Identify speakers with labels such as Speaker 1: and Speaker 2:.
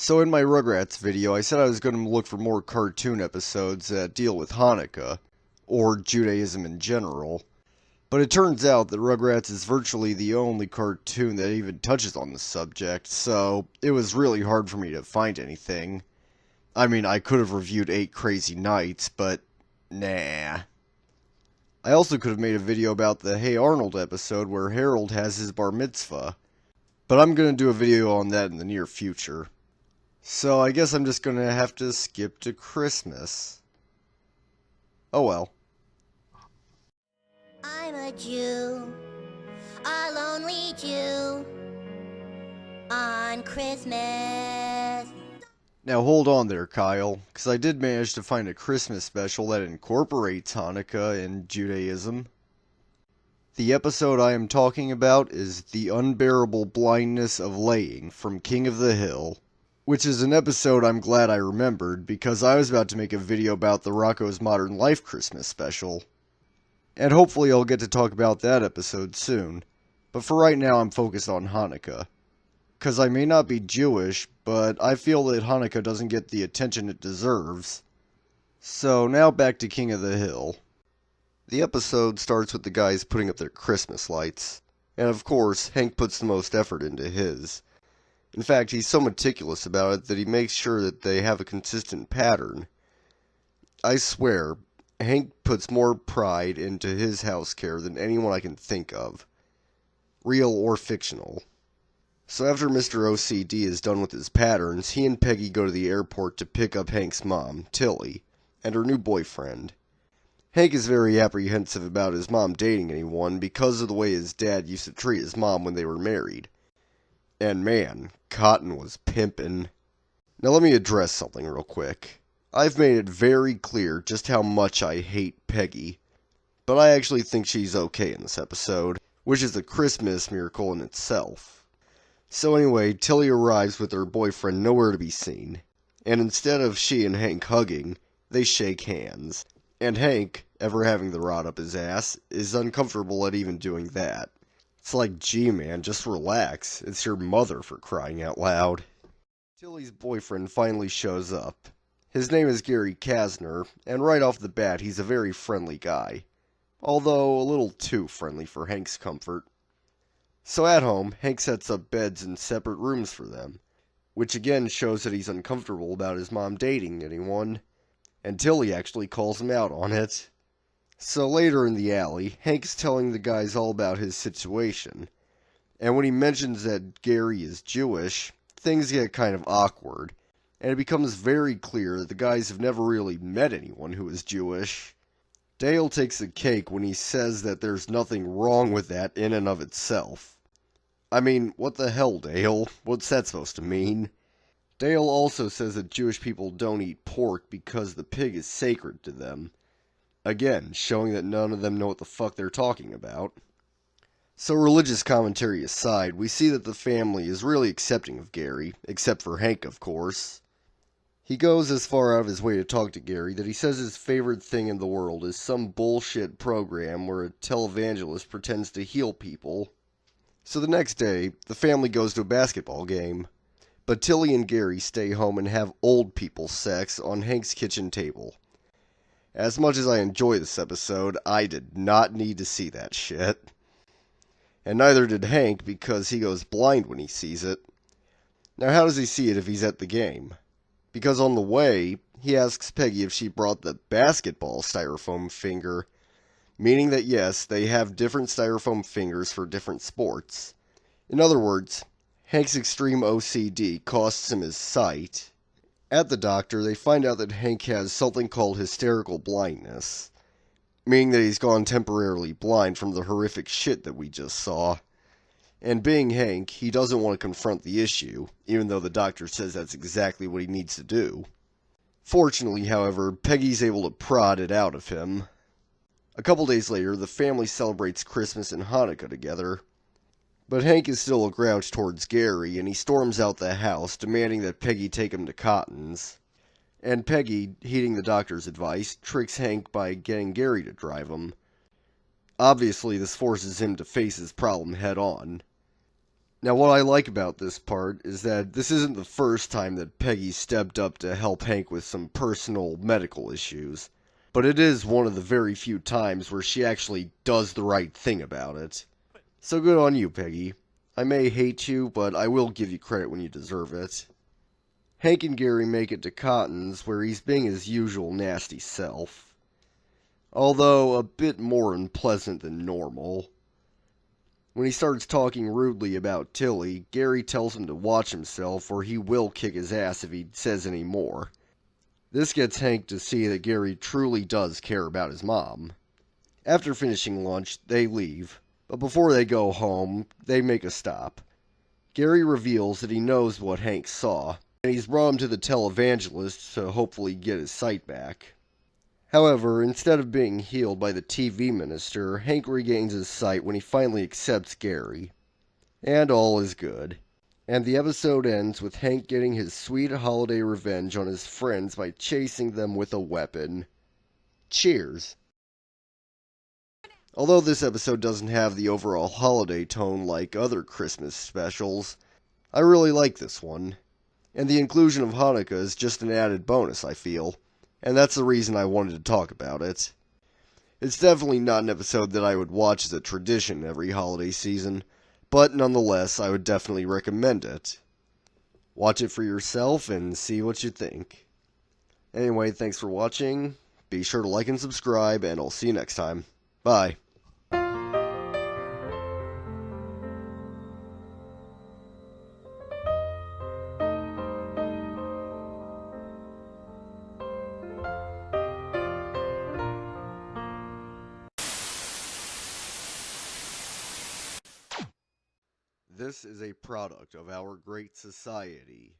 Speaker 1: So in my Rugrats video, I said I was going to look for more cartoon episodes that deal with Hanukkah, or Judaism in general, but it turns out that Rugrats is virtually the only cartoon that even touches on the subject, so it was really hard for me to find anything. I mean, I could have reviewed 8 Crazy Nights, but nah. I also could have made a video about the Hey Arnold episode where Harold has his bar mitzvah, but I'm going to do a video on that in the near future. So I guess I'm just gonna have to skip to Christmas. Oh well.
Speaker 2: I'm a Jew, a lonely Jew, on Christmas.
Speaker 1: Now hold on there, Kyle, because I did manage to find a Christmas special that incorporates Hanukkah and Judaism. The episode I am talking about is The Unbearable Blindness of Laying from King of the Hill, which is an episode I'm glad I remembered because I was about to make a video about the Rocko's Modern Life Christmas special. And hopefully I'll get to talk about that episode soon, but for right now I'm focused on Hanukkah. Cause I may not be Jewish, but I feel that Hanukkah doesn't get the attention it deserves. So now back to King of the Hill. The episode starts with the guys putting up their Christmas lights, and of course Hank puts the most effort into his. In fact, he's so meticulous about it that he makes sure that they have a consistent pattern. I swear, Hank puts more pride into his house care than anyone I can think of, real or fictional. So after Mr. OCD is done with his patterns, he and Peggy go to the airport to pick up Hank's mom, Tilly, and her new boyfriend. Hank is very apprehensive about his mom dating anyone because of the way his dad used to treat his mom when they were married. And man, Cotton was pimpin'. Now let me address something real quick. I've made it very clear just how much I hate Peggy, but I actually think she's okay in this episode, which is a Christmas miracle in itself. So anyway, Tilly arrives with her boyfriend nowhere to be seen, and instead of she and Hank hugging, they shake hands. And Hank, ever having the rod up his ass, is uncomfortable at even doing that. It's like, gee man, just relax. It's your mother, for crying out loud. Tilly's boyfriend finally shows up. His name is Gary Kasner, and right off the bat he's a very friendly guy. Although a little too friendly for Hank's comfort. So at home, Hank sets up beds in separate rooms for them, which again shows that he's uncomfortable about his mom dating anyone, and Tilly actually calls him out on it. So later in the alley, Hank's telling the guys all about his situation, and when he mentions that Gary is Jewish, things get kind of awkward, and it becomes very clear that the guys have never really met anyone who is Jewish. Dale takes the cake when he says that there's nothing wrong with that in and of itself. I mean, what the hell, Dale? What's that supposed to mean? Dale also says that Jewish people don't eat pork because the pig is sacred to them. Again, showing that none of them know what the fuck they're talking about. So religious commentary aside, we see that the family is really accepting of Gary, except for Hank, of course. He goes as far out of his way to talk to Gary that he says his favorite thing in the world is some bullshit program where a televangelist pretends to heal people. So the next day, the family goes to a basketball game, but Tilly and Gary stay home and have old people sex on Hank's kitchen table. As much as I enjoy this episode, I did not need to see that shit. And neither did Hank because he goes blind when he sees it. Now how does he see it if he's at the game? Because on the way, he asks Peggy if she brought the basketball styrofoam finger, meaning that yes, they have different styrofoam fingers for different sports. In other words, Hank's extreme OCD costs him his sight. At the doctor, they find out that Hank has something called hysterical blindness, meaning that he's gone temporarily blind from the horrific shit that we just saw. And being Hank, he doesn't want to confront the issue, even though the doctor says that's exactly what he needs to do. Fortunately, however, Peggy's able to prod it out of him. A couple days later, the family celebrates Christmas and Hanukkah together. But Hank is still a grouch towards Gary, and he storms out the house, demanding that Peggy take him to Cotton's. And Peggy, heeding the doctor's advice, tricks Hank by getting Gary to drive him. Obviously, this forces him to face his problem head on. Now, what I like about this part is that this isn't the first time that Peggy stepped up to help Hank with some personal medical issues, but it is one of the very few times where she actually does the right thing about it. So good on you, Peggy. I may hate you, but I will give you credit when you deserve it. Hank and Gary make it to Cotton's, where he's being his usual nasty self, although a bit more unpleasant than normal. When he starts talking rudely about Tilly, Gary tells him to watch himself or he will kick his ass if he says any more. This gets Hank to see that Gary truly does care about his mom. After finishing lunch, they leave, but before they go home, they make a stop. Gary reveals that he knows what Hank saw, and he's brought him to the televangelist to hopefully get his sight back. However, instead of being healed by the TV minister, Hank regains his sight when he finally accepts Gary. And all is good. And the episode ends with Hank getting his sweet holiday revenge on his friends by chasing them with a weapon. Cheers! Although this episode doesn't have the overall holiday tone like other Christmas specials, I really like this one. And the inclusion of Hanukkah is just an added bonus, I feel. And that's the reason I wanted to talk about it. It's definitely not an episode that I would watch as a tradition every holiday season, but nonetheless, I would definitely recommend it. Watch it for yourself and see what you think. Anyway, thanks for watching. Be sure to like and subscribe, and I'll see you next time. Bye. This is a product of our great society.